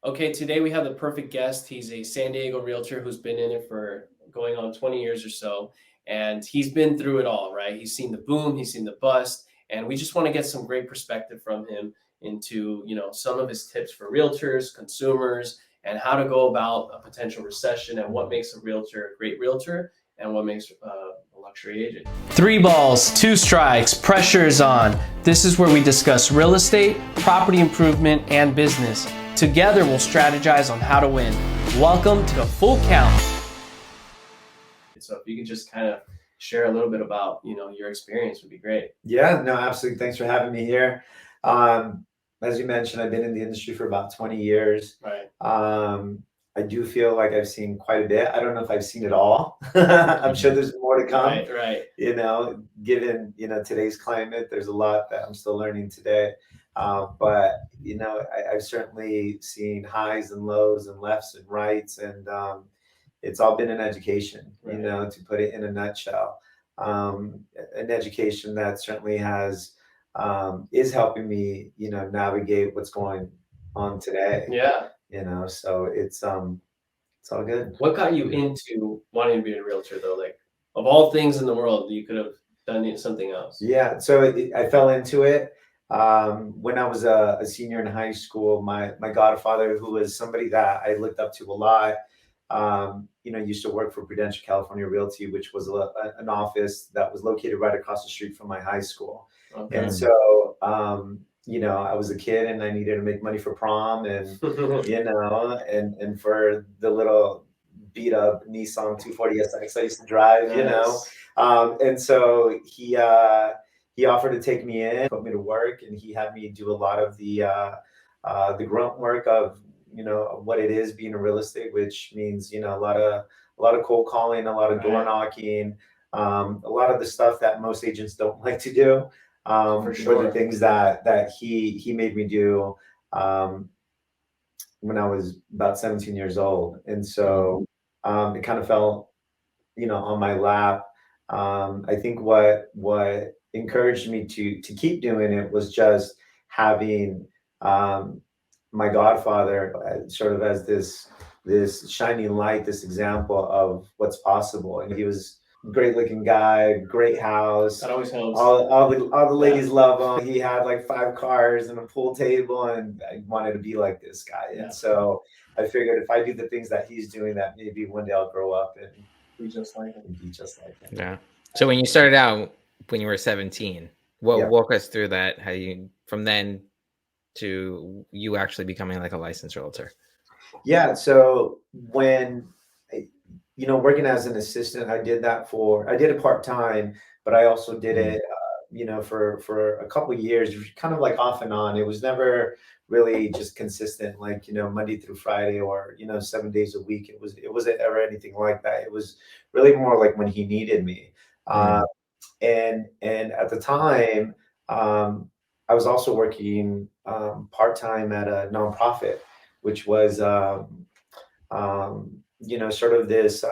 Okay, today we have the perfect guest. He's a San Diego realtor who's been in it for going on 20 years or so. And he's been through it all, right? He's seen the boom, he's seen the bust. And we just want to get some great perspective from him into, some of his tips for realtors, consumers, and how to go about a potential recession and what makes a realtor a great realtor and what makes a luxury agent. 3 balls, 2 strikes, pressure is on. This is where we discuss real estate, property improvement, and business. Together, we'll strategize on how to win. Welcome to the Full Count. So if you can just kind of share a little bit about, your experience would be great. Yeah, no, absolutely. Thanks for having me here. As you mentioned, I've been in the industry for about 20 years. Right. I do feel like I've seen quite a bit. I don't know if I've seen it all. I'm sure there's more to come. Right. Given, today's climate, there's a lot that I'm still learning today. But I've certainly seen highs and lows and lefts and rights, and it's all been an education, Right. to put it in a nutshell. An education that certainly is helping me, navigate what's going on today. Yeah. So it's all good. What got you into wanting to be a realtor, though? Like, of all things in the world, you could have done something else. Yeah, so I fell into it when I was a senior in high school. My godfather, who was somebody that I looked up to a lot, used to work for Prudential California Realty, which was an office that was located right across the street from my high school. Okay. And so, I was a kid and I needed to make money for prom and, and for the little beat up Nissan 240SX I used to drive, and so he offered to take me in, put me to work, and he had me do a lot of the grunt work of, what it is being a real estate, which means, a lot of cold calling, a lot of door knocking, a lot of the stuff that most agents don't like to do. For sure. Were the things that he made me do when I was about 17 years old. And so it kind of fell, on my lap. I think what encouraged me to keep doing it was just having my godfather sort of as this shining light, this example of what's possible. And he was a great looking guy, great house. That always helps. All the ladies love him. He had like 5 cars and a pool table, and I wanted to be like this guy. Yeah. And so I figured if I do the things that he's doing, that maybe one day I'll grow up and be just like him. Yeah. So when you started out when you were 17, walk us through that, how you from then to you actually becoming like a licensed realtor. Yeah. So when, working as an assistant, I did it part-time, but I also did it, for a couple of years, kind of like off and on. It was never really just consistent, like, Monday through Friday or, 7 days a week. It wasn't ever anything like that. It was really more like when he needed me. And at the time, I was also working part-time at a nonprofit, which was, sort of this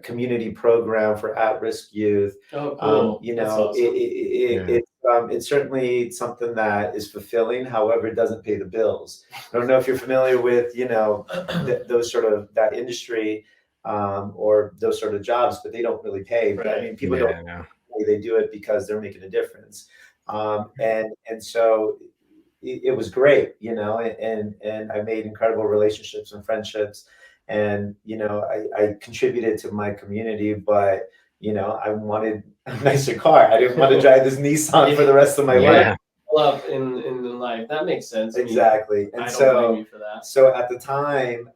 community program for at-risk youth. Oh, cool. Awesome. It's certainly something that is fulfilling. However, it doesn't pay the bills. I don't know if you're familiar with, those sort of that industry or those sort of jobs, but they don't really pay. Right. I mean, people don't know. They do it because they're making a difference. And so it was great, and I made incredible relationships and friendships. And, I contributed to my community, but, I wanted a nicer car. I didn't want to drive this Nissan for the rest of my life. Love in life. That makes sense. Exactly. I don't blame you for that. So at the time,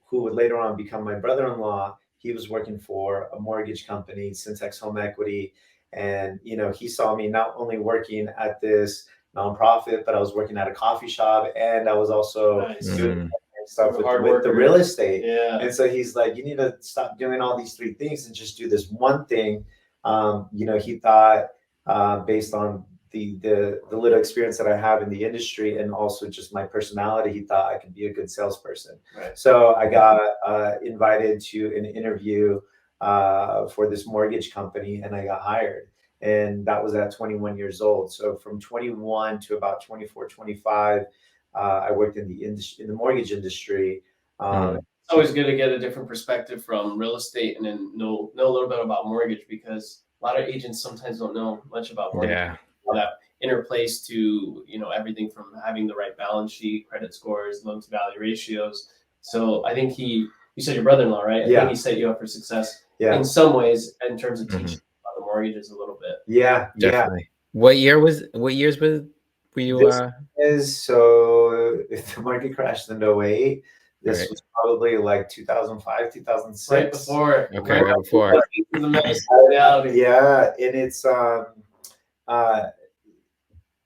who would later on become my brother-in-law, he was working for a mortgage company, Syntex Home Equity. And, he saw me not only working at this nonprofit, but I was working at a coffee shop, and I was also doing stuff with the real estate. Yeah. And so he's like, you need to stop doing all these 3 things and just do this one thing. He thought, based on the little experience that I have in the industry and also just my personality, he thought I could be a good salesperson. Right. So I got invited to an interview for this mortgage company, and I got hired. And that was at 21 years old. So from 21 to about 24, 25, I worked in the mortgage industry. It's always good to get a different perspective from real estate and then know a little bit about mortgage, because a lot of agents sometimes don't know much about mortgage. Yeah. That interplays to, everything from having the right balance sheet, credit scores, loan to value ratios. So I think you said your brother-in-law, right? I think he set you up for success in some ways in terms of teaching about the mortgages a little bit. Yeah, definitely. What years were you? This is so if the market crashed in 08, this was probably like 2005, 2006. Right before. Okay, right before. Yeah, and it's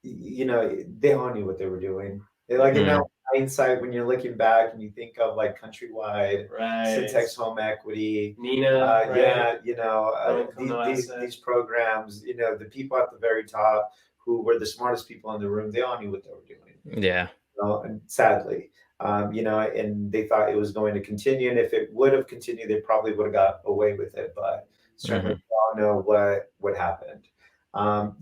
they all knew what they were doing. Like in hindsight, when you're looking back and you think of like Countrywide, Syntex Home Equity, Nina, these programs, the people at the very top who were the smartest people in the room, they all knew what they were doing. Yeah. And sadly, and they thought it was going to continue. And if it would have continued, they probably would have got away with it. But certainly we all know what happened. But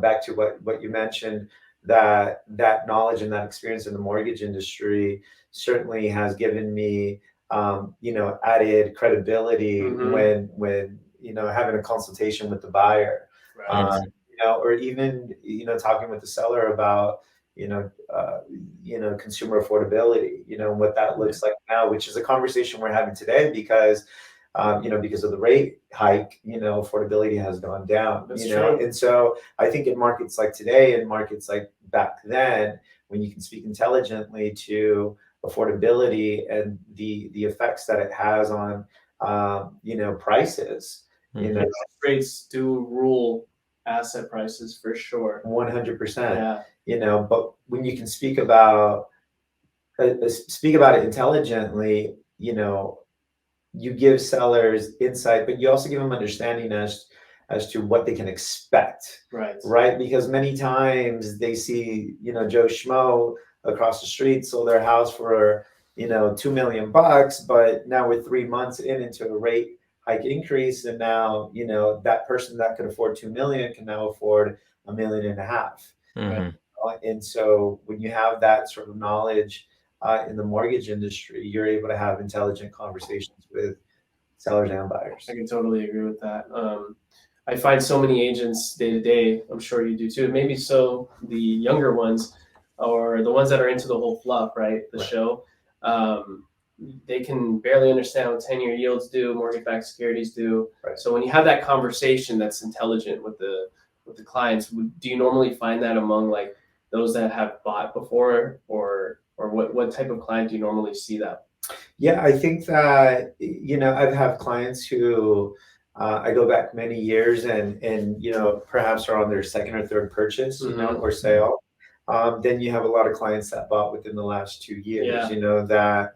back to what you mentioned, that knowledge and that experience in the mortgage industry certainly has given me, added credibility when having a consultation with the buyer, or even, talking with the seller about, consumer affordability, what that looks like now, which is a conversation we're having today because of the rate hike, affordability has gone down. That's true. And so I think in markets like today and markets like back then, when you can speak intelligently to affordability and the effects that it has on, prices, rates do rule asset prices for sure. 100%. But when you can speak about it intelligently, you give sellers insight, but you also give them understanding as to what they can expect. Right. Because many times they see, Joe Schmo across the street sold their house for, $2 million, but now we're 3 months into a rate hike increase. And now, that person that could afford 2 million can now afford $1.5 million. Right? And so when you have that sort of knowledge in the mortgage industry, you're able to have intelligent conversations with sellers and buyers. I can totally agree with that. I find so many agents day to day, I'm sure you do too, maybe so the younger ones or the ones that are into the whole fluff, right? The show, they can barely understand what 10-year yields do, mortgage-backed securities do. So when you have that conversation that's intelligent with the clients, do you normally find that among like those that have bought before, or what type of client do you normally see that? Yeah, I think that, I've had clients who I go back many years and perhaps are on their second or third purchase, or sale. Then you have a lot of clients that bought within the last 2 years, that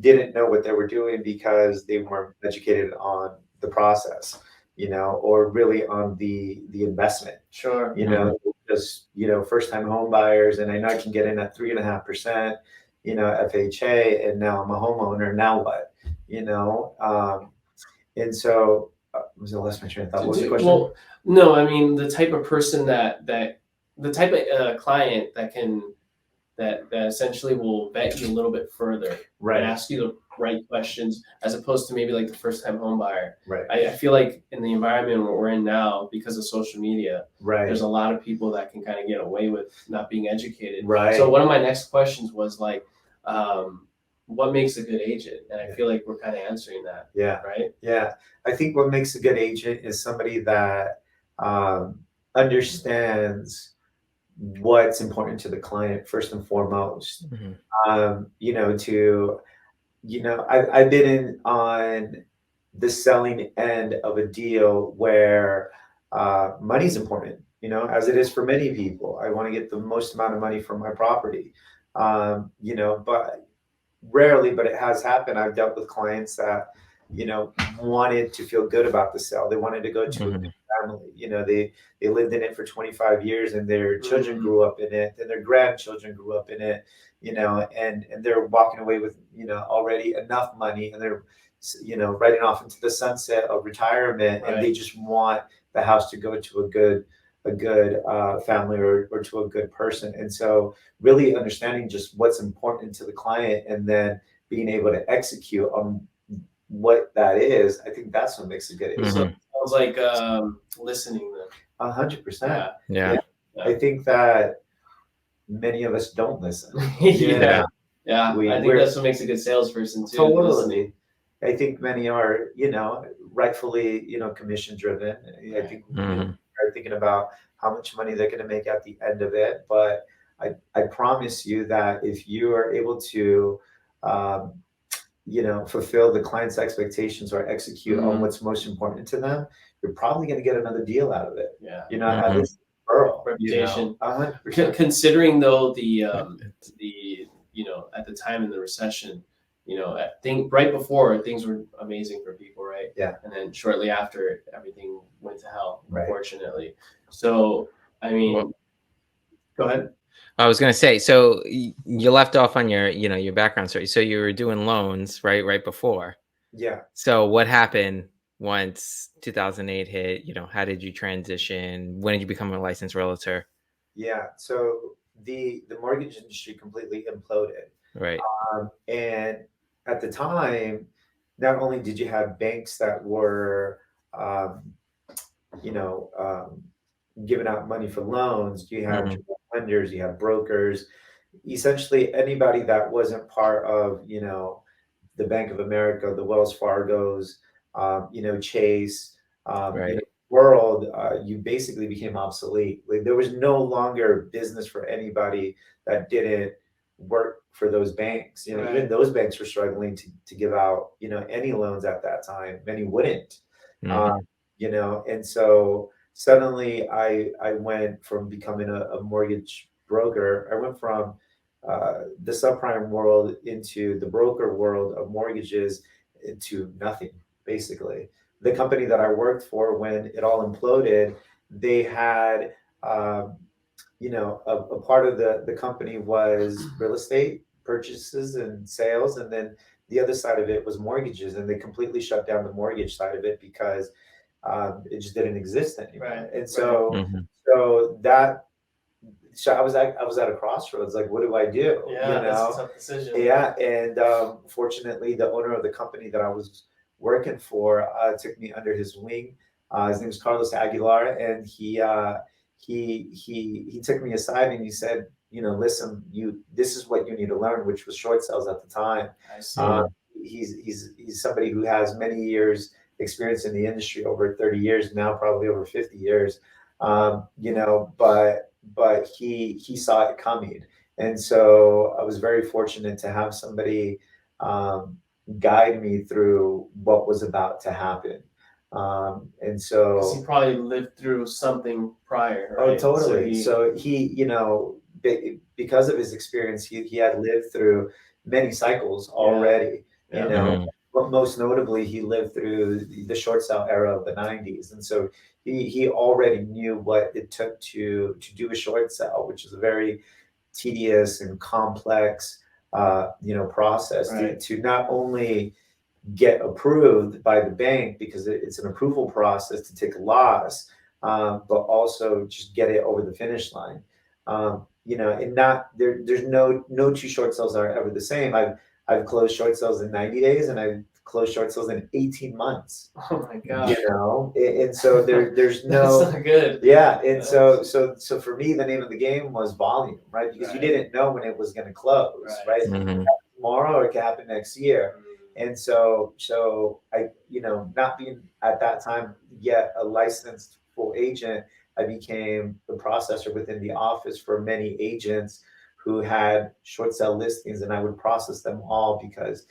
didn't know what they were doing because they weren't educated on the process, or really on the investment. Sure. Just, first time home buyers, and I know I can get in at 3.5%, FHA, and now I'm a homeowner. Now what? And so was the last my train of thought. What was the question? Well, no, I mean the type of person that the type of client that essentially will vet you a little bit further, and ask you the right questions, as opposed to maybe like the first time home buyer. I feel like in the environment where we're in now, because of social media, there's a lot of people that can kind of get away with not being educated. So one of my next questions was like, what makes a good agent? And I feel like we're kind of answering that. I think what makes a good agent is somebody that understands what's important to the client first and foremost. I've been in on the selling end of a deal where money's important, as it is for many people. I want to get the most amount of money from my property, but rarely, but it has happened. I've dealt with clients that, wanted to feel good about the sale. They wanted to go to a good family. They lived in it for 25 years and their children grew up in it and their grandchildren grew up in it, and they're walking away with, already enough money, and they're, riding off into the sunset of retirement, and they just want the house to go to a a good family or to a good person. And so really understanding just what's important to the client and then being able to execute on what that is, I think that's what makes a good agent. So it sounds like listening then. 100%. Yeah. I think that many of us don't listen. Yeah. I think we're that's what makes a good salesperson too. totally. Listening. I think many are, rightfully, commission driven. I think are thinking about how much money they're going to make at the end of it. But I promise you that if you are able to, fulfill the client's expectations or execute on what's most important to them, you're probably going to get another deal out of it. Yeah. At least referral, reputation. 100%. Considering though the at the time in the recession, I think right before things were amazing for people, right? Yeah. And then shortly after, everything went to hell, Right. unfortunately. So, I mean, go ahead. I was going to say, so you left off on your background story. So you were doing loans, right before. Yeah. So what happened once 2008 hit? How did you transition? When did you become a licensed realtor? Yeah. So the mortgage industry completely imploded. Right. And at the time, not only did you have banks that were, giving out money for loans, you had lenders, you had brokers, essentially anybody that wasn't part of, the Bank of America, the Wells Fargos, Chase, Right. world, you basically became obsolete. Like there was no longer business for anybody that didn't work for those banks. Right. Even those banks were struggling to give out, any loans at that time. Many wouldn't. And so suddenly I went from becoming a mortgage broker. I went from the subprime world into the broker world of mortgages into nothing, basically. The company that I worked for, when it all imploded, they had, a part of the company was real estate purchases and sales. And then the other side of it was mortgages. And they completely shut down the mortgage side of it because it just didn't exist anymore. Right. And so I was at a crossroads. Like, what do I do? Yeah, that's a tough decision. Yeah, and fortunately, the owner of the company that I was working for took me under his wing. His name is Carlos Aguilar, and he took me aside and he said, listen, this is what you need to learn, which was short sales at the time. I see. He's somebody who has many years experience in the industry, over 30 years now, probably over 50 years. But he saw it coming. And so I was very fortunate to have somebody guide me through what was about to happen. And so 'cause he probably lived through something prior, oh, right? totally. So he because of his experience, he had lived through many cycles already. But most notably, he lived through the short sale era of the 90s. And so he already knew what it took to do a short sale, which is a very tedious and complex process to not only get approved by the bank, because it's an approval process to take a loss, but also just get it over the finish line. And not there's no two short sales are ever the same. I've closed short sales in 90 days and I've closed short sales in 18 months. Oh my God. And so there's no That's not good. Yeah. And so for me, the name of the game was volume, right? Because you didn't know when it was going to close, right? Tomorrow or it could happen next year. And so I, not being at that time yet a licensed full agent, I became the processor within the office for many agents who had short sale listings, and I would process them all because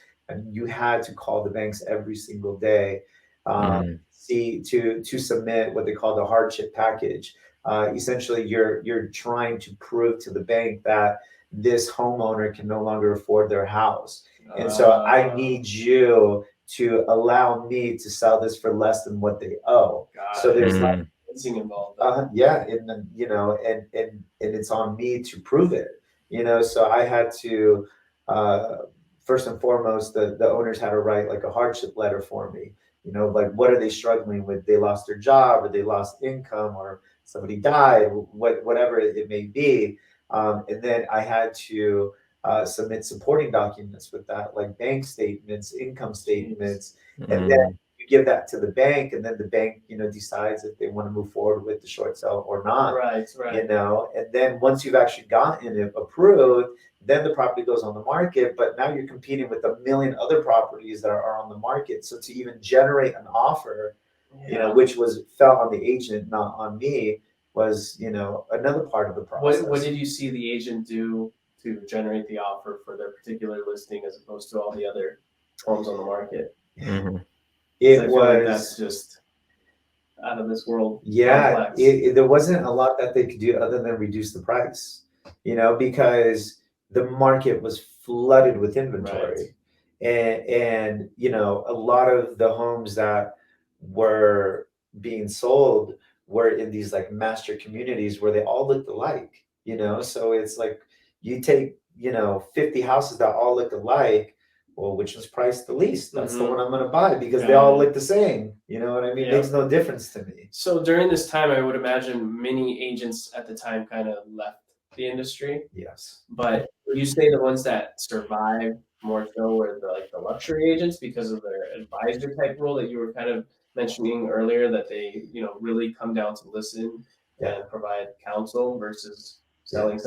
you had to call the banks every single day, to submit what they call the hardship package. Essentially, you're trying to prove to the bank that this homeowner can no longer afford their house. And so I need you to allow me to sell this for less than what they owe. So there's involved. And it's on me to prove it. So I had to first and foremost, the owners had to write like a hardship letter for me. Like, what are they struggling with? They lost their job, or they lost income, or somebody died, whatever it may be. And then I had to submit supporting documents with that, like bank statements, income statements, and then you give that to the bank, and then the bank, decides if they want to move forward with the short sale or not. Right. And then once you've actually gotten it approved, then the property goes on the market. But now you're competing with a million other properties that are on the market. So to even generate an offer, which fell on the agent, not on me, was another part of the process. What did you see the agent do to generate the offer for their particular listing as opposed to all the other homes on the market? It was like that's just out of this world. Yeah, there wasn't a lot that they could do other than reduce the price, because the market was flooded with inventory. And a lot of the homes that were being sold were in these like master communities where they all looked alike, so it's like you take 50 houses that all look alike. Well, which was priced the least? That's the one I'm going to buy because they all look the same. You know what I mean? Makes no difference to me. So during this time, I would imagine many agents at the time kind of left the industry. Yes. But would you say the ones that survived more so were the luxury agents because of their advisor type role that you were kind of mentioning earlier, that they really come down to listen and provide counsel versus selling.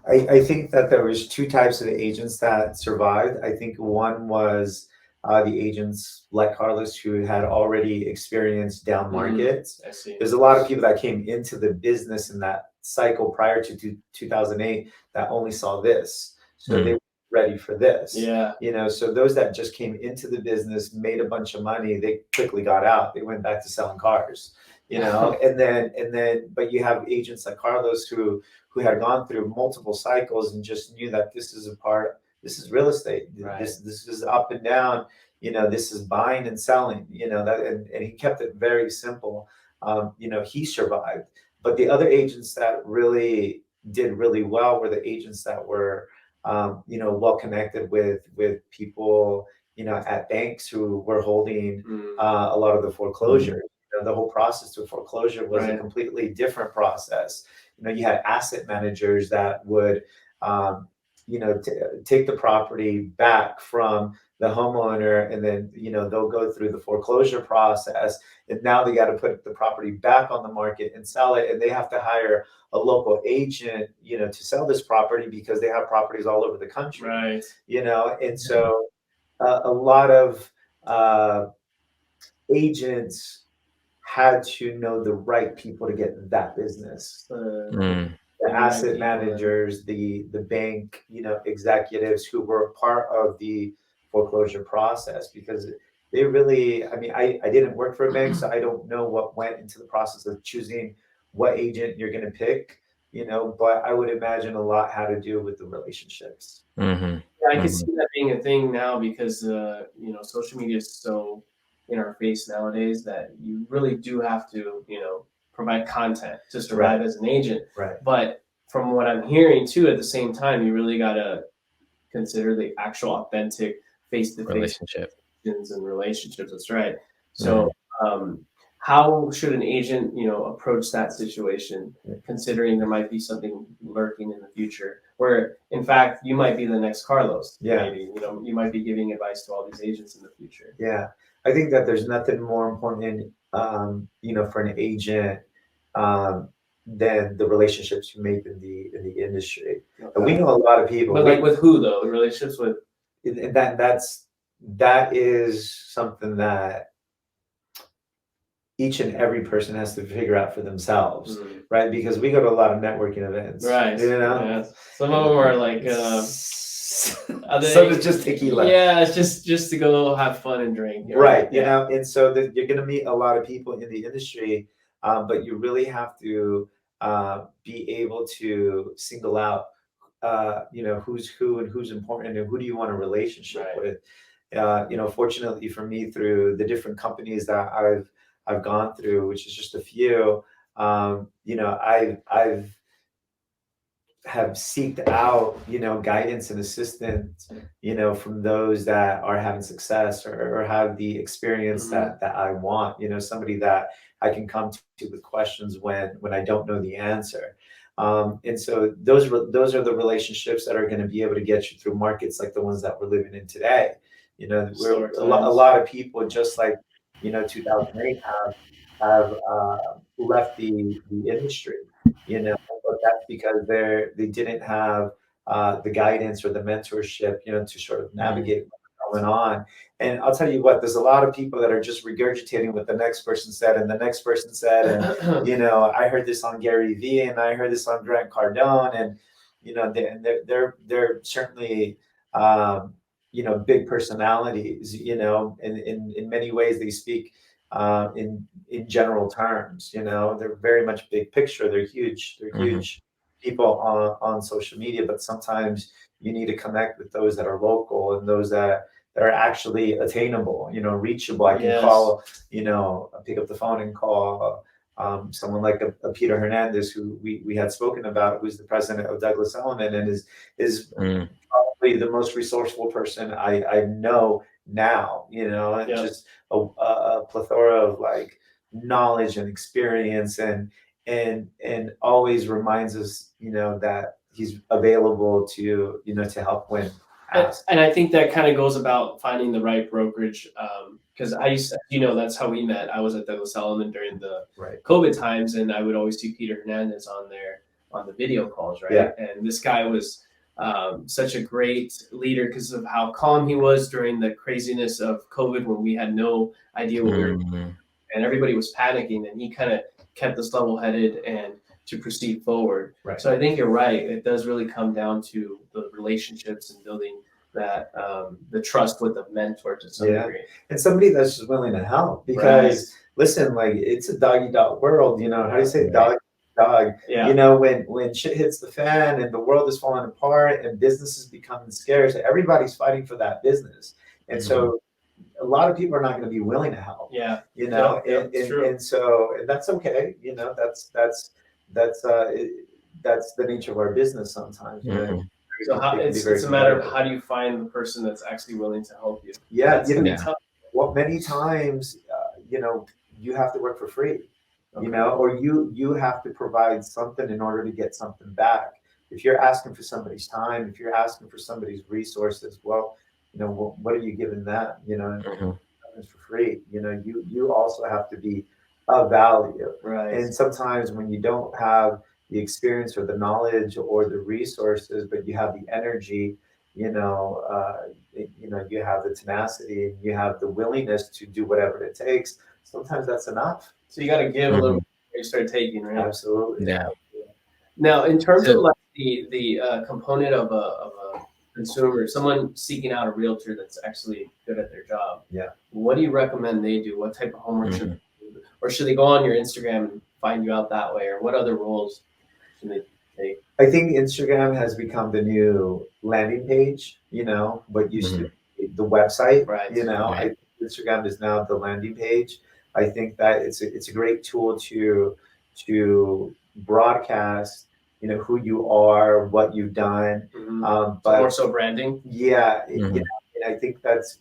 I think that there was two types of agents that survived. I think one was the agents like Carlos who had already experienced down markets. I see. There's a lot of people that came into the business in that cycle prior to 2008 that only saw this. So they were ready for this. So those that just came into the business, made a bunch of money, they quickly got out. They went back to selling cars. And then but you have agents like Carlos who had gone through multiple cycles and just knew that this is real estate. This is up and down, this is buying and selling, and he kept it very simple. He survived. But the other agents that really did really well were the agents that were well connected with people, at banks who were holding a lot of the foreclosures. The whole process to foreclosure was a completely different process. You had asset managers that would, take the property back from the homeowner, and then, they'll go through the foreclosure process, and now they got to put the property back on the market and sell it, and they have to hire a local agent, to sell this property because they have properties all over the country. And so a lot of agents had to know the right people to get that business. The asset managers, the bank, executives who were part of the foreclosure process, because they really, I didn't work for a bank, so I don't know what went into the process of choosing what agent you're going to pick, but I would imagine a lot had to do with the relationships. I can see that being a thing now because, social media is so in our face nowadays that you really do have to, provide content to survive as an agent. But from what I'm hearing too, at the same time, you really got to consider the actual authentic face-to-face relationships and relationships. That's right. So how should an agent, approach that situation, considering there might be something lurking in the future where, in fact, you might be the next Carlos. Maybe, you might be giving advice to all these agents in the future. I think that there's nothing more important, for an agent than the relationships you make in the industry. And we know a lot of people. But like with who though? Relationships with? That is something that each and every person has to figure out for themselves, right? Because we go to a lot of networking events, right? Some of them are like, some is just tequila. It's just to go have fun and drink, right? And so you're going to meet a lot of people in the industry, but you really have to be able to single out, who's who and who's important and who do you want a relationship with. Fortunately for me, through the different companies that I've gone through, which is just a few, I've have seeked out, guidance and assistance, from those that are having success, or have the experience that I want, somebody that I can come to with questions when I don't know the answer. And so those are the relationships that are going to be able to get you through markets like the ones that we're living in today. We're a lot of people, just like 2008, have left the industry. But that's because they didn't have the guidance or the mentorship, to sort of navigate what's going on. And I'll tell you what, there's a lot of people that are just regurgitating what the next person said and the next person said, and I heard this on Gary Vee, and I heard this on Grant Cardone, and they're certainly big personalities. In many ways they speak in general terms. They're very much big picture. They're huge. They're huge people on social media, but sometimes you need to connect with those that are local and those that are actually attainable, reachable. I can call, pick up the phone and call someone like a Peter Hernandez, who we had spoken about, who's the president of Douglas Elliman, and is probably the most resourceful person I know now. And just a plethora of like knowledge and experience, and always reminds us, that he's available to help when asked. And I think that kind of goes about finding the right brokerage. Because I used to, that's how we met. I was at Douglas Elliman during the COVID times, and I would always see Peter Hernandez on the video calls, right? Yeah. And this guy was such a great leader because of how calm he was during the craziness of COVID, when we had no idea what we were doing, and everybody was panicking, and he kind of kept us level-headed and to proceed forward. Right. So I think you're right. It does really come down to the relationships and building that the trust with a mentor to some degree. And somebody that's just willing to help, because listen, like, it's a dog-eat-dog world. How do you say dog? Yeah. When shit hits the fan and the world is falling apart and business is becoming scarce, everybody's fighting for that business. And so a lot of people are not going to be willing to help. Yeah. And so that's okay. That's the nature of our business sometimes. So it's a matter of how do you find the person that's actually willing to help you. Well, many times, you have to work for free. Or you have to provide something in order to get something back. If you're asking for somebody's time, if you're asking for somebody's resources, well, what are you giving that? It's for free. You also have to be of value. Right. And sometimes when you don't have the experience or the knowledge or the resources, but you have the energy, you have the tenacity, and you have the willingness to do whatever it takes, sometimes that's enough. So you got to give a little before you start taking, right? Absolutely. Yeah. Now, in terms of like the component of a consumer, someone seeking out a realtor that's actually good at their job, what do you recommend they do? What type of homework should they do? Or should they go on your Instagram and find you out that way? Or what other roles should they take? I think Instagram has become the new landing page, what used to be the website, right? I think Instagram is now the landing page. I think that it's a great tool to broadcast, who you are, what you've done. But more so branding. Yeah. And I think that's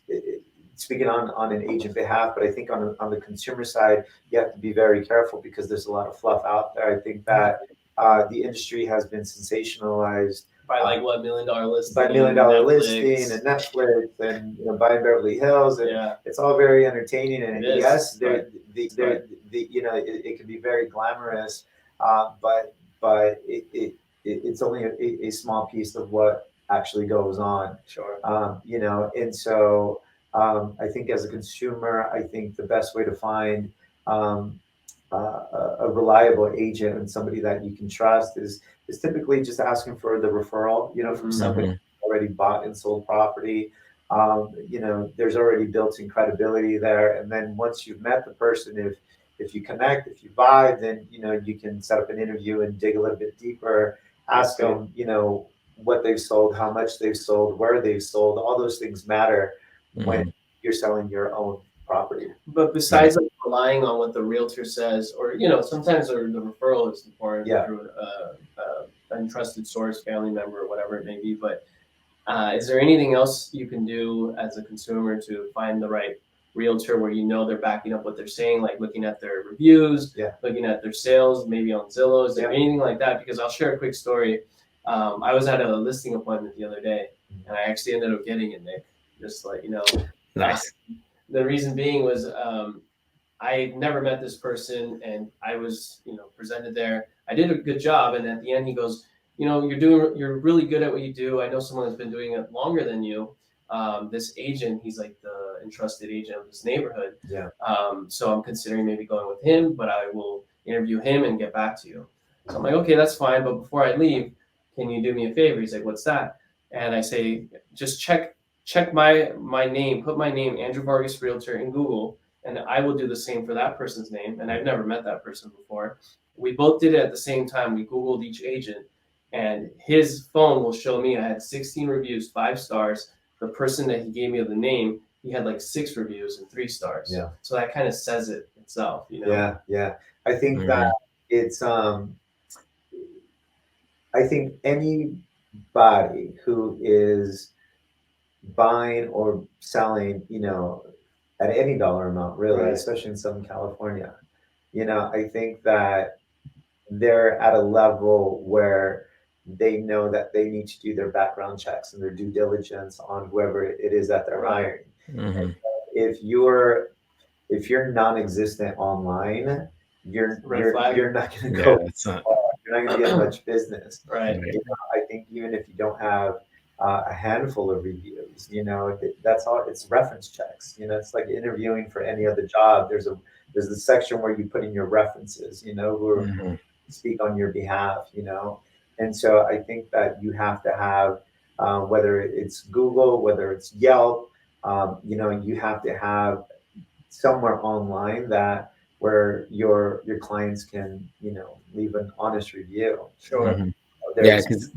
speaking on an agent behalf, but I think on the consumer side, you have to be very careful because there's a lot of fluff out there. I think that the industry has been sensationalized by like what, $1 Million Listing, by $1 Million Listing and Netflix and Buying Beverly Hills, and it's all very entertaining, and yes, it can be very glamorous, but it's only a small piece of what actually goes on. Sure. And so I think as a consumer, I think the best way to find a reliable agent and somebody that you can trust is typically just asking for the referral, from somebody who's already bought and sold property. There's already built-in credibility there. And then once you've met the person, if you connect, if you vibe, then, you can set up an interview and dig a little bit deeper, ask them, what they've sold, how much they've sold, where they've sold. All those things matter when you're selling your own property. But besides like relying on what the realtor says, or sometimes the referral is important through trusted source, family member, or whatever it may be. But is there anything else you can do as a consumer to find the right realtor where you know they're backing up what they're saying, like looking at their reviews, looking at their sales, maybe on Zillow, is there anything like that? Because I'll share a quick story. I was at a listing appointment the other day, and I actually ended up getting it, Nick. Just like, Nice. The reason being was I never met this person, and I was, presented there. I did a good job, and at the end, he goes, you're really good at what you do. I know someone that's been doing it longer than you. This agent, he's like the entrusted agent of this neighborhood. Yeah. So I'm considering maybe going with him, but I will interview him and get back to you. So I'm like, okay, that's fine. But before I leave, can you do me a favor? He's like, what's that? And I say, just check my name, put my name, Andrew Vargas Realtor, in Google, and I will do the same for that person's name. And I've never met that person before. We both did it at the same time. We Googled each agent, and his phone will show me I had 16 reviews, 5 stars. The person that he gave me the name, he had like 6 reviews and 3 stars. Yeah. So that kind of says it itself, Yeah, yeah. I think that it's I think anybody who is buying or selling, at any dollar amount, really, especially in Southern California, I think that they're at a level where they know that they need to do their background checks and their due diligence on whoever it is that they're hiring. And if you're non-existent online, you're not going to go. You're not going to get much business. Right. I think even if you don't have a handful of reviews, that's all. It's reference checks. It's like interviewing for any other job. There's a section where you put in your references. Who speak on your behalf. And so I think that you have to have, whether it's Google, whether it's Yelp, you have to have somewhere online where your clients can, leave an honest review. Sure. Yeah, because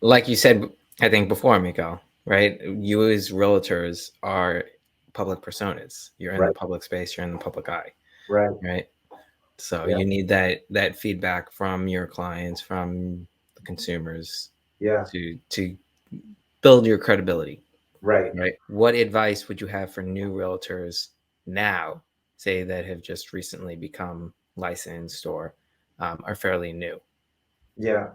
like you said, I think before, Miguel, right? You as realtors are public personas. You're in the public space. You're in the public eye. Right. So you need that feedback from your clients, from the consumers, to build your credibility. Right. What advice would you have for new realtors now, say that have just recently become licensed or are fairly new? Yeah.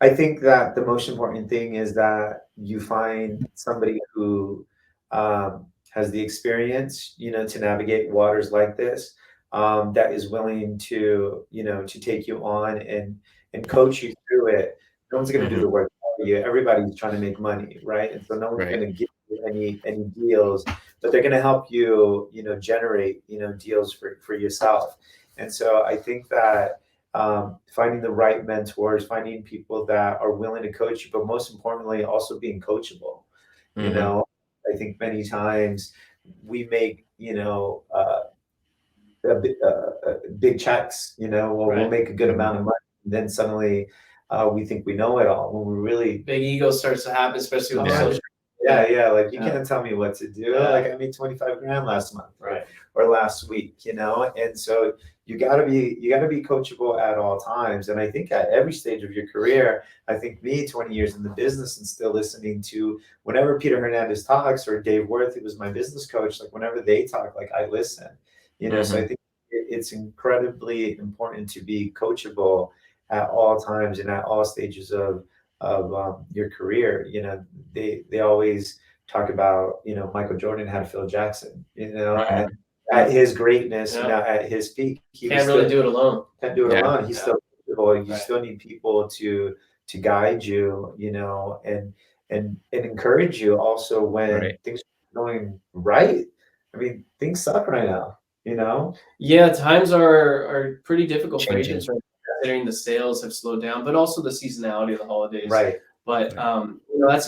I think that the most important thing is that you find somebody who has the experience, to navigate waters like this, that is willing to, to take you on and coach you through it. No one's going to do the work for you. Everybody's trying to make money, right? And so no one's going to give you any deals, but they're going to help you, generate, deals for yourself. And so I think that finding the right mentors, finding people that are willing to coach you, but most importantly, also being coachable. I think many times we make, big checks, we'll make a good amount of money. And then suddenly we think we know it all when we really. Big ego starts to happen, especially with social. Yeah. Like you can't tell me what to do. Like I made 25 grand last month, or last week, and so you gotta be coachable at all times. And I think at every stage of your career, I think me 20 years in the business and still listening to whenever Peter Hernandez talks or Dave Worth, who was my business coach, like whenever they talk, like I listen, so I think it's incredibly important to be coachable at all times and at all stages of your career. They always talk about, Michael Jordan had Phil Jackson, and at his greatness, at his peak, he can't really do it alone. Can't do it alone. He's still coachable. You still need people to guide you, and encourage you also when things are going right. I mean, things suck right now, Yeah, times are pretty difficult for agents right now, considering the sales have slowed down, but also the seasonality of the holidays. But that's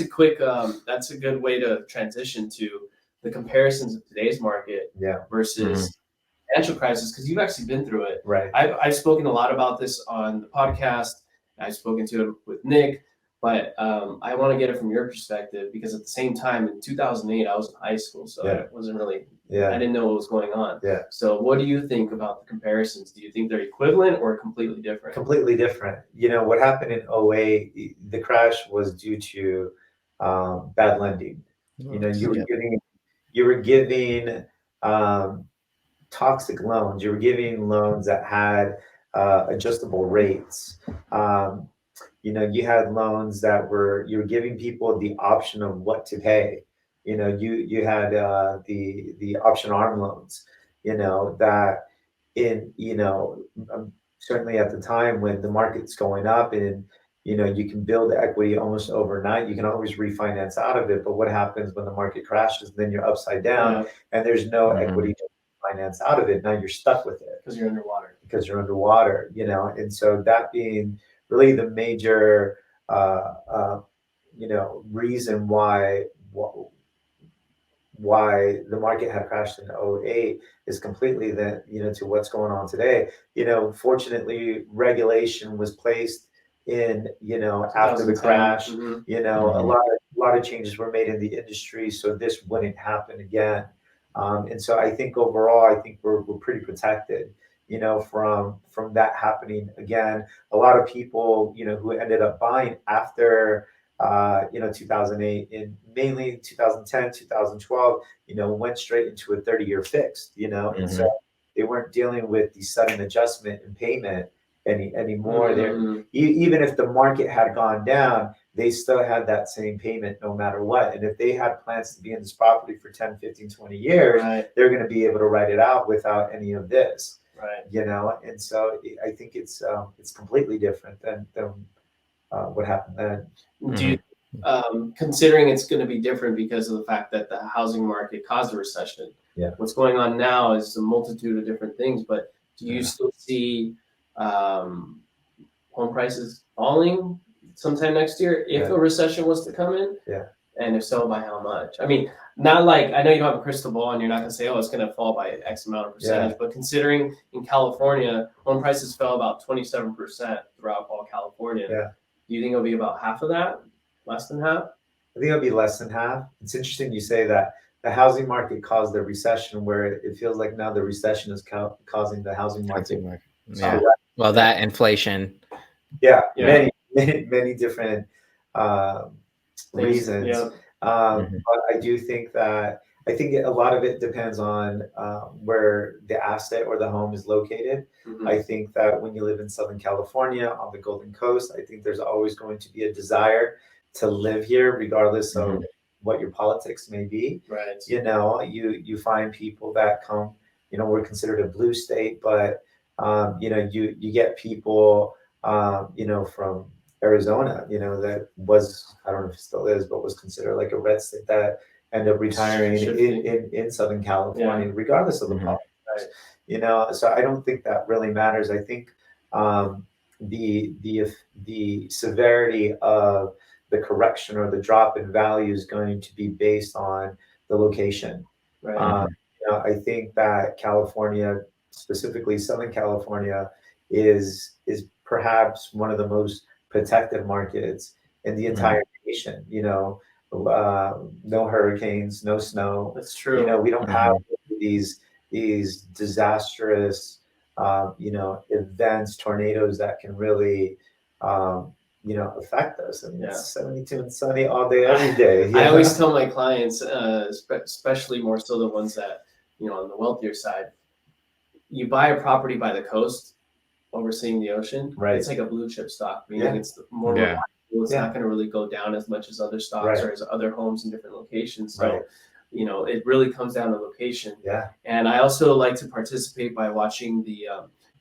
a good way to transition to the comparisons of today's market versus financial crisis, because you've actually been through it. I've spoken a lot about this on the podcast. I've spoken to it with Nick. But I want to get it from your perspective, because at the same time, in 2008, I was in high school, so Yeah. I wasn't really, Yeah. I didn't know what was going on. Yeah. So what do you think about the comparisons? Do you think they're equivalent or completely different? Completely different. You know, what happened in '08, the crash was due to bad lending. You know, you were giving um, toxic loans. You were giving loans that had adjustable rates. Um, you know, you had loans that you were giving people the option of what to pay. You know, you had the option arm loans. You know that you know, certainly at the time when the market's going up and you know you can build equity almost overnight, you can always refinance out of it. But what happens when the market crashes? Then you're upside down, and there's no equity to finance out of it. Now you're stuck with it because you're underwater. You know, and so that being really the major, you know, reason why the market had crashed in '08 is completely that, you know, to what's going on today. You know, fortunately, regulation was placed in, you know, after the crash. You know, a lot of changes were made in the industry so this wouldn't happen again. And so I think overall, I think we're pretty protected, you know, from that happening again. A lot of people, you know, who ended up buying after you know, 2008 and mainly 2010, 2012, you know, went straight into a 30-year fixed, you know, and so they weren't dealing with the sudden adjustment in payment anymore. Even if the market had gone down, they still had that same payment no matter what. And if they had plans to be in this property for 10, 15, 20 years, they're going to be able to write it out without any of this. You know, and so I think it's completely different than what happened then. Do you, considering it's going to be different because of the fact that the housing market caused a recession? What's going on now is a multitude of different things, but do you still see home prices falling sometime next year if a recession was to come in? And if so, by how much? I mean, not like, I know you don't have a crystal ball and you're not going to say, oh, it's going to fall by X amount of percentage, but considering in California, home prices fell about 27% throughout all California. Do you think it'll be about half of that? Less than half? I think it'll be less than half. It's interesting you say that. The housing market caused the recession, where it feels like now the recession is causing the housing market. Yeah. Well, that inflation. Many different reasons. But I do think that a lot of it depends on where the asset or the home is located. I think that when you live in Southern California on the Golden Coast, I think there's always going to be a desire to live here, regardless of what your politics may be. You know, you find people that come, you know, we're considered a blue state, but you know, you get people, you know, from Arizona, you know, that was, I don't know if it still is, but was considered like a red state that ended up retiring in Southern California, regardless of the politics. You know, so I don't think that really matters. I think the severity of the correction or the drop in value is going to be based on the location. You know, I think that California, specifically Southern California, is perhaps one of the most protected markets in the entire nation. You know, no hurricanes, no snow. That's true. You know, we don't have these disastrous, you know, events, tornadoes that can really, you know, affect us. I mean, it's 72 and sunny all day, every day. I always tell my clients, especially more so the ones that, you know, on the wealthier side, you buy a property by the coast, overseeing the ocean. It's like a blue chip stock, meaning it's more reliable. It's not going to really go down as much as other stocks or as other homes in different locations. So, you know, it really comes down to location. And I also like to participate by watching the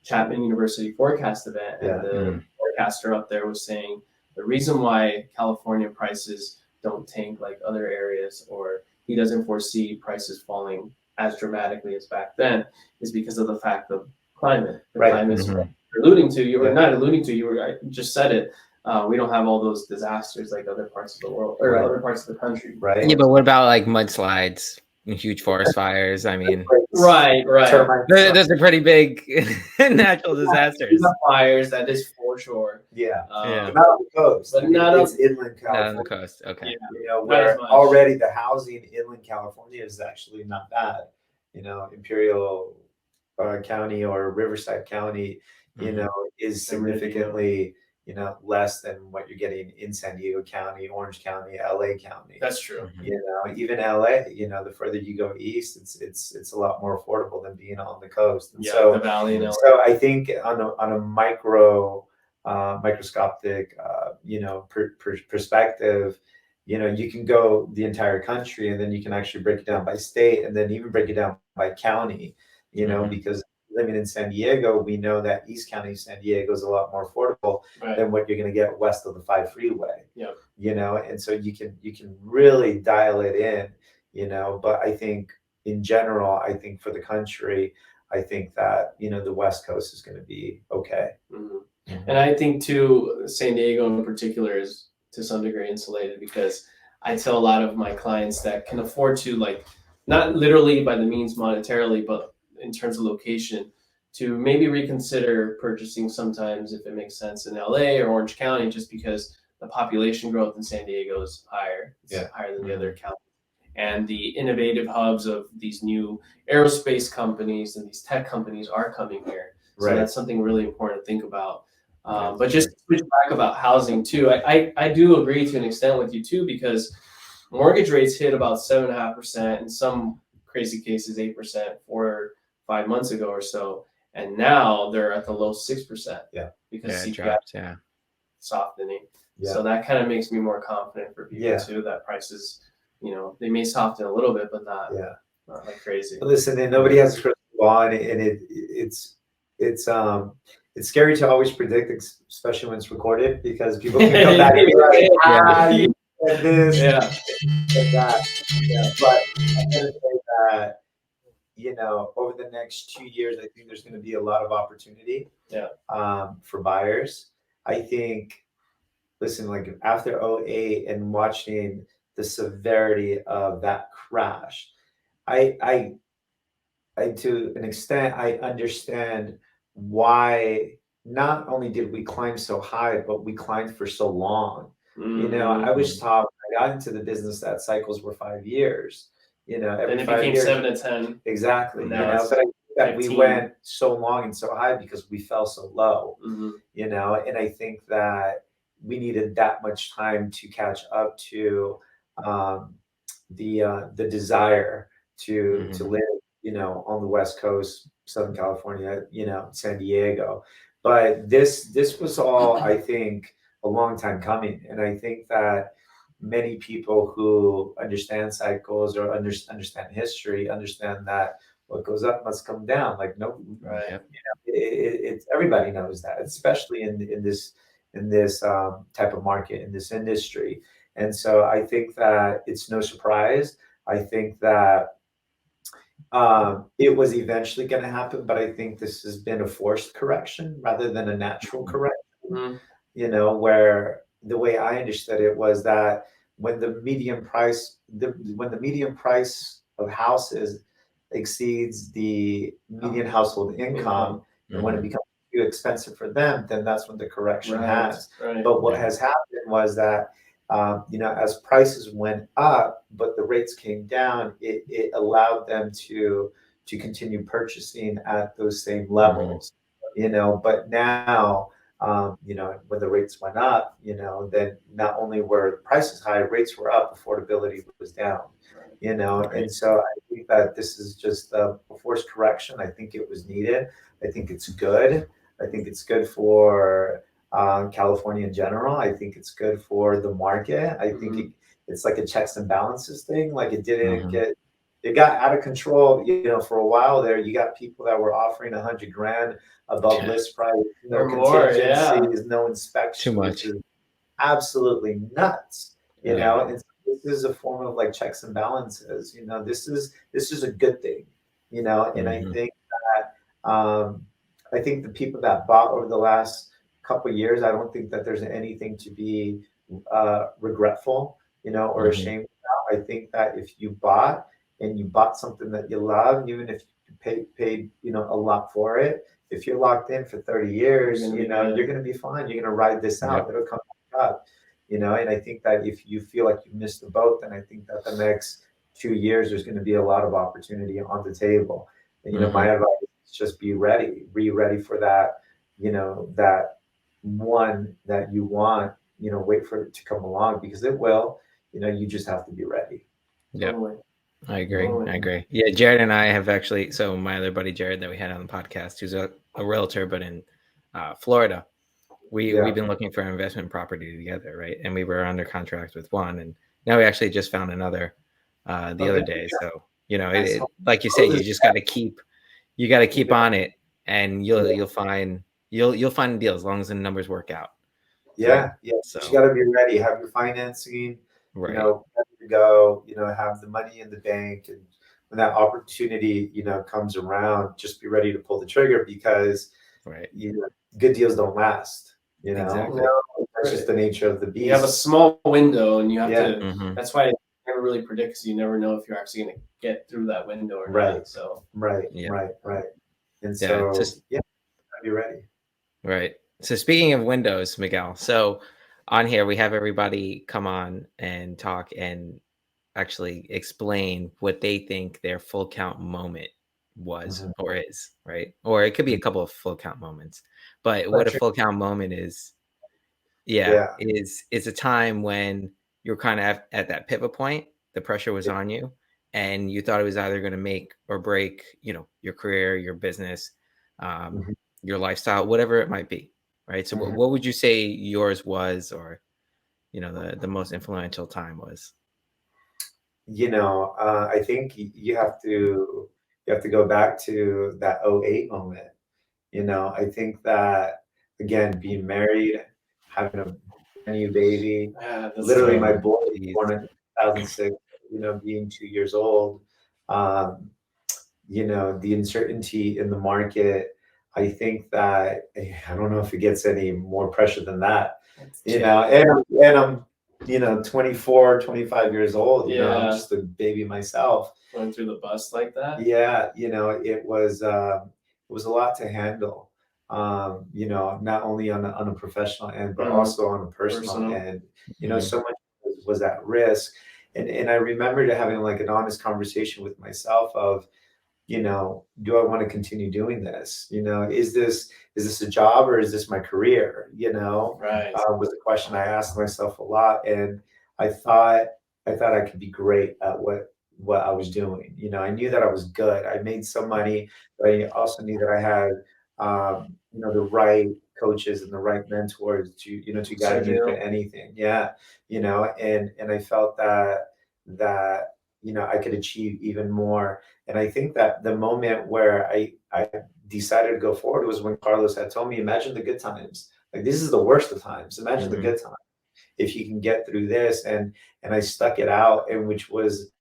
Chapman University forecast event. And the forecaster up there was saying the reason why California prices don't tank like other areas, or he doesn't foresee prices falling as dramatically as back then, is because of the fact of climate. The climate you're alluding to, you were not alluding to, I just said it. We don't have all those disasters like other parts of the world or other parts of the country. Yeah, but what about like mudslides and huge forest fires? I mean, right. Those are pretty big natural disasters. Fires that is shore. Yeah. Yeah. Not on the coast. But I mean, not on- it's inland Not on the California. coast. Okay. Yeah. You know, Not as where much. already the housing in inland California is actually not bad. You know, Imperial County or Riverside County, you Mhm. know, is San Bernardino. significantly, you know, less than what you're getting in San Diego County, Orange County, LA County. That's true. Mhm. You know, even LA, you know, the further you go east, it's a lot more affordable than being on the coast. And Yeah, so the valley in LA. so I think on a microscopic, you know, perspective, you know, you can go the entire country, and then you can actually break it down by state, and then even break it down by county, you know, Mhm. because living in San Diego, we know that East County, San Diego is a lot more affordable Right. than what you're going to get west of the 5 freeway. Yep. You know, and so you can really dial it in, you know, but I think in general, I think for the country, I think that, you know, the West Coast is going to be okay. Mhm. Mhm. And I think too, San Diego in particular is to some degree insulated, because I tell a lot of my clients that can afford to, like, not literally by the means monetarily, but in terms of location, to maybe reconsider purchasing sometimes if it makes sense in LA or Orange County, just because the population growth in San Diego is higher. It's Yeah. higher than the Mhm. other counties. And the innovative hubs of these new aerospace companies and these tech companies are coming here. So Right. that's something really important to think about. That's But just to switch back about housing too, I do agree to an extent with you too, because mortgage rates hit about 7.5%, in some crazy cases 8% 4 or 5 months ago or so, and now they're at the low 6%. Yeah. Because Yeah, it CPI dropped. Yeah. softening. Yeah. So that kind of makes me more confident for people Yeah. too, that prices, you know, they may soften a little bit, but not Yeah. like crazy. But listen, and nobody has a crystal ball, and it's scary to always predict, especially when it's recorded, because people can come back and be like, you said this, Yeah. said that. Yeah. But I'm gonna say that, you know, over the next 2 years, I think there's going to be a lot of opportunity. Yeah. For buyers. I think, listen, like after '08 and watching the severity of that crash, I to an extent, I understand why not only did we climb so high, but we climbed for so long. You know, I was taught when I got into the business that cycles were 5 years. You know, every And it 5 became years. 7 to 10. Exactly. And You now know, it's but I think that we 15. went so long and so high because we fell so low. Mhm. You know, and I think that we needed that much time to catch up to um, the desire to Mhm. live, you know, on the West Coast, Southern California, you know, San Diego. But this was all, I think, a long time coming, and I think that many people who understand cycles or understand history understand that what goes up must come down. Like no, Right. Yep. it's everybody knows that, especially in this type of market, in this industry. And so I think that it's no surprise. I think that it was eventually going to happen, but I think this has been a forced correction rather than a natural correction. Mhm. You know, where the way I understood it was that when the median price, when the median price of houses exceeds the median household income, and when it Mhm. becomes too expensive for them, then that's when the correction Right. has. Right. But what Yeah. has happened was that, you know, as prices went up, but the rates came down, it allowed them to continue purchasing at those same levels. You know, but now, you know, when the rates went up, you know, then not only were the prices high, rates were up, affordability was down, you know, Right. and so I think that this is just a forced correction. I think it was needed. I think it's good. I think it's good for California in general. I think it's good for the market. I think it's like a checks and balances thing. Like it didn't Mhm. it got out of control, you know, for a while there. You got people that were offering 100 grand above Yeah. list price, no Or more, contingencies, no Too inspection, which much. is absolutely nuts. You Yeah. know, and so this is a form of like checks and balances. You know, this is a good thing. You know, and I Mhm. think that I think the people that bought over the last couple of years, I don't think that there's anything to be regretful, you know, or Mhm. ashamed about. I think that if you bought and you bought something that you love, even if you paid, you know, a lot for it. If you're locked in for 30 years, you know, you're going to be fine. You're going to ride this out. Yep. It'll come back up, you know. And I think that if you feel like you missed the boat, then I think that the next 2 years, there's going to be a lot of opportunity on the table. And, you know, my advice is just be ready for that, you know, that one that you want, you know, wait for it to come along, because it will, you know, you just have to be ready. Yeah. Totally. I agree. Yeah, Jared and I have actually, so my other buddy Jared that we had on the podcast, who's a realtor, but in Florida, we've been looking for an investment property together, right? And we were under contract with one, and now we actually just found another the other day. So, you know, like you said, you just got to keep on it, and you'll find a deal as long as the numbers work out. Yeah. So you got to be ready. Have your financing, right. You know, ready to go. You know, have the money in the bank, and when that opportunity, you know, comes around, just be ready to pull the trigger, because you know, good deals don't last. You know, Exactly. That's just the nature of the beast. You have a small window, and you have to. Mm-hmm. That's why you never really predict, because you never know if you're actually going to get through that window or not. So right. And so be ready. Right. So speaking of windows, Miguel, so on here we have everybody come on and talk and actually explain what they think their full count moment was or is, right? Or it could be a couple of full count moments, but what a full count moment is, is a time when you're kind of at that pivot point, the pressure was on you, and you thought it was either going to make or break, you know, your career, your business, your lifestyle, whatever it might be, right? So what would you say yours was, or, you know, the most influential time was? You know, I think you have to go back to that '08 moment. You know, I think that, again, being married, having a brand new baby, literally my boy was born in 2006, you know, being 2 years old, you know, the uncertainty in the market. I think that, I don't know if it gets any more pressure than that, you know, and I'm, you know, 24, 25 years old, you know, I'm just a baby myself. Going through the bus like that. Yeah. You know, it was a lot to handle, you know, not only on a professional end, but also on a personal end. You know, so much was at risk. And I remember having like an honest conversation with myself of, you know, do I want to continue doing this? You know, is this a job, or is this my career? You know, was a question I asked myself a lot. And I thought I could be great at what I was doing. You know, I knew that I was good. I made some money, but I also knew that I had, you know, the right coaches and the right mentors to, you know, to guide me through anything. Yeah. You know, and I felt that, you know, I could achieve even more. And I think that the moment where I decided to go forward was when Carlos had told me, imagine the good times. Like, this is the worst of times. Imagine the good times. If you can get through this. And I stuck it out, and which was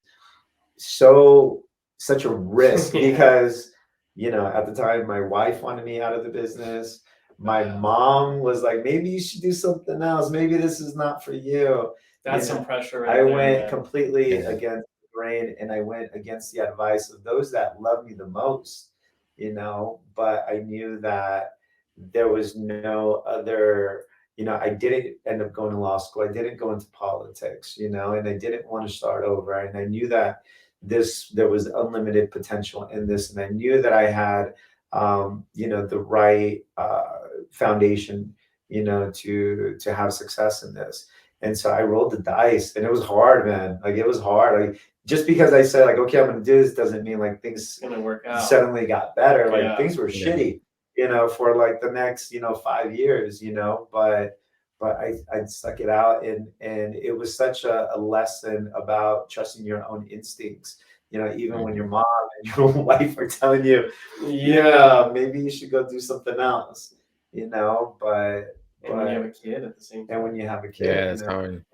such a risk because, you know, at the time my wife wanted me out of the business. My mom was like, maybe you should do something else. Maybe this is not for you. That's some pressure right I there, went completely against the grain, and I went against the advice of those that love me the most, you know, but I knew that there was no other, you know, I didn't end up going to law school. I didn't go into politics, you know, and I didn't want to start over. And I knew that there was unlimited potential in this. And I knew that I had, you know, the right foundation, you know, to have success in this. And so I rolled the dice, and it was hard, man. Like, it was hard. Like, just because I said like, okay, I'm going to do this, doesn't mean like things gonna work out. Suddenly got better. Like, things were shitty, you know, for like the next, you know, 5 years, you know, but I stuck it out, and it was such a lesson about trusting your own instincts. You know, even when your mom and your wife are telling you, yeah, maybe you should go do something else, you know, and when you have a kid at the same time. And when you have a kid, it's hard.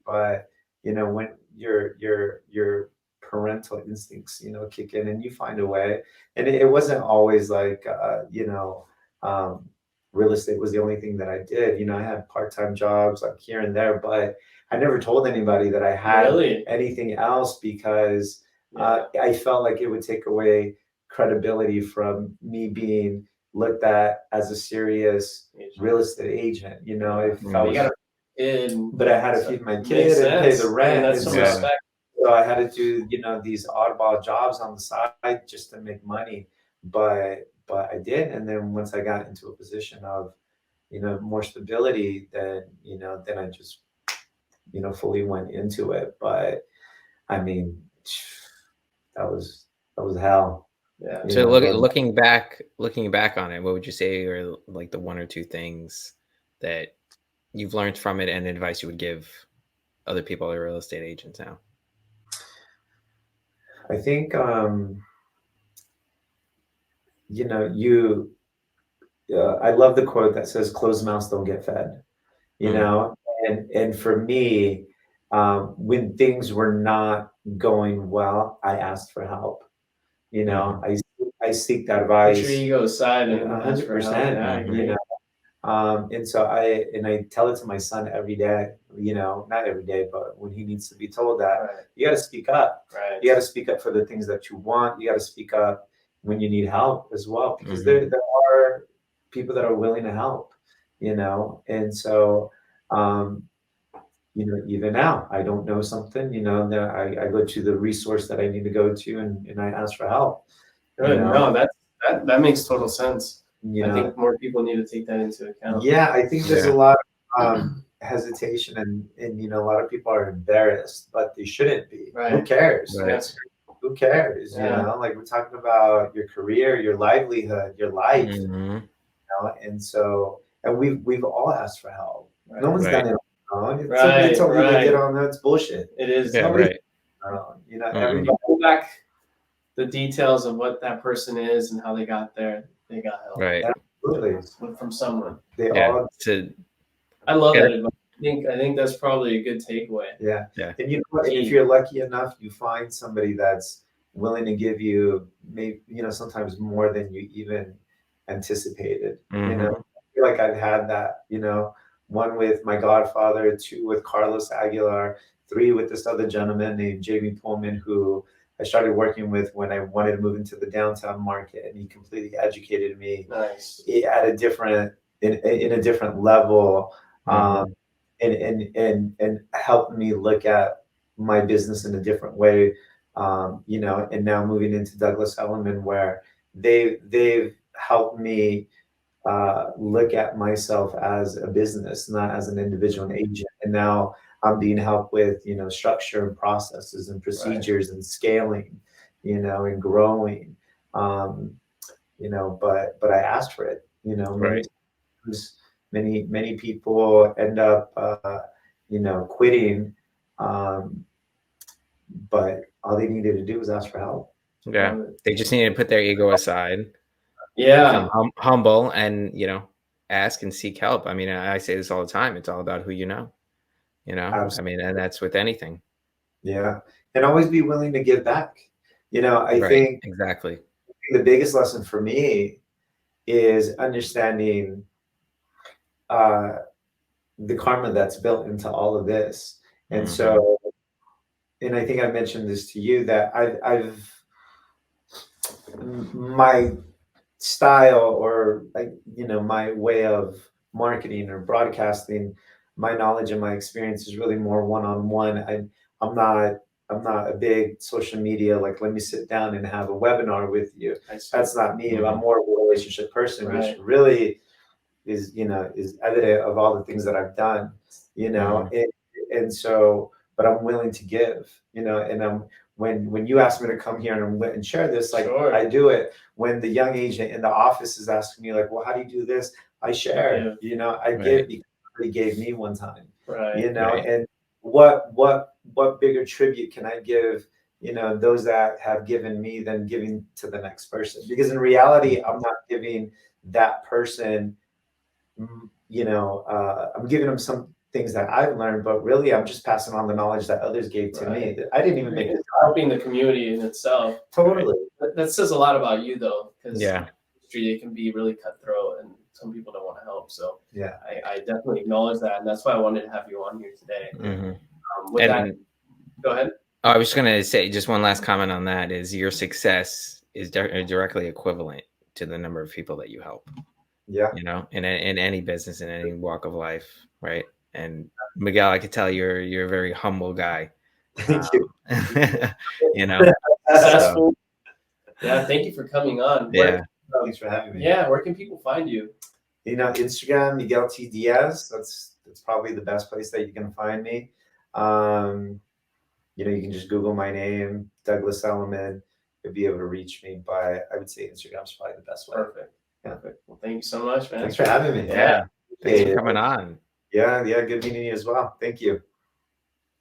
But you know, when your parental instincts, you know, kick in, and you find a way. And it wasn't always like, you know, real estate was the only thing that I did. You know, I had part-time jobs like here and there, but I never told anybody that I had anything else, because I felt like it would take away credibility from me being looked at as a serious real estate agent. You know, if I was, but I had to feed my kid and pay the rent. That's some respect. So I had to do, you know, these oddball jobs on the side just to make money. But I did. And then once I got into a position of, you know, more stability, then, you know, then I just, you know, fully went into it. But I mean, that was hell. Yeah. So looking back on it, what would you say are like the one or two things that you've learned from it and advice you would give other people that are real estate agents now? I think, you know, I love the quote that says, "Closed mouths don't get fed," you know? And for me, when things were not going well, I asked for help. You know, I seek that advice. Put your ego aside and 100%, you know. And so I tell it to my son every day, you know, not every day, but when he needs to be told that, you got to speak up. You got to speak up for the things that you want. You got to speak up when you need help as well, because there are people that are willing to help, you know. And so, you know, even now, I don't know something, you know, that I go to the resource that I need to go to, and I ask for help. Good. You know? No, that makes total sense. You I know, think more people need to take that into account. Yeah, I think there's a lot of hesitation, and you know, a lot of people are embarrassed, but they shouldn't be. Who cares? Who cares? You know, like we're talking about your career, your livelihood, your life. You know, and so, and we've all asked for help. No one's done it on their own. Somebody told me they did on that. It's bullshit. It is. You know, everybody pull back the details of what that person is and how they got there. They got help. Right. Absolutely. From someone. They all. I love that advice. I think that's probably a good takeaway. Yeah. And you know what? If you're lucky enough, you find somebody that's willing to give you, maybe, you know, sometimes more than you even anticipated. You know, I feel like I've had that, you know, 1 with my godfather, 2 with Carlos Aguilar, 3 with this other gentleman named Jamie Pullman, who I started working with when I wanted to move into the downtown market, and he completely educated me at a different, in a different level, and helped me look at my business in a different way, you know. And now moving into Douglas Elliman, where they've helped me look at myself as a business, not as an individual agent. And now I'm being helped with, you know, structure and processes and procedures and scaling, you know, and growing, you know, but I asked for it, you know. Many people end up, you know, quitting, but all they needed to do was ask for help. Yeah, they just needed to put their ego aside. Yeah, become humble, and, you know, ask and seek help. I mean, I say this all the time. It's all about who you know. You know, Absolutely. I mean, and that's with anything. Yeah, and always be willing to give back. You know, I think exactly the biggest lesson for me is understanding the karma that's built into all of this. And so, and I think I mentioned this to you, that I've my style, or, like, you know, my way of marketing or broadcasting, my knowledge and my experience is really more one-on-one. I'm not a big social media, like, let me sit down and have a webinar with you. That's not me. I'm more of a relationship person, which really is, you know, is evident of all the things that I've done, you know. And so, but I'm willing to give, you know. And when you ask me to come here and share this, like, I do it. When the young agent in the office is asking me, like, well, how do you do this? I share, you know, I give because somebody gave me one time, you know. And what bigger tribute can I give, you know, those that have given me, than giving to the next person? Because in reality, I'm not giving that person, you know, I'm giving them some things that I've learned, but really I'm just passing on the knowledge that others gave to me. I didn't even make it. Helping the community in itself. Totally. That says a lot about you, though, because in the industry, it can be really cutthroat, and some people don't want to help. So yeah, I definitely acknowledge that, and that's why I wanted to have you on here today. With that, go ahead. I was just going to say just one last comment on that is your success is directly equivalent to the number of people that you help. Yeah. You know, in any business, in any walk of life, right? And Miguel, I could tell you're a very humble guy. Thank you. You know, Successful. Yeah, thank you for coming on. yeah. Thanks for having me. Yeah, where can people find you? You know, Instagram, Miguel T. Diaz. That's probably the best place that you can find me. You know, you can just Google my name, Douglas Elliman. You'll be able to reach me by, I would say Instagram's probably the best way. Perfect. Yeah. Perfect. Well, thank you so much, man. Thanks for having me. Yeah. Thanks for coming on. Yeah, good meeting you as well. Thank you.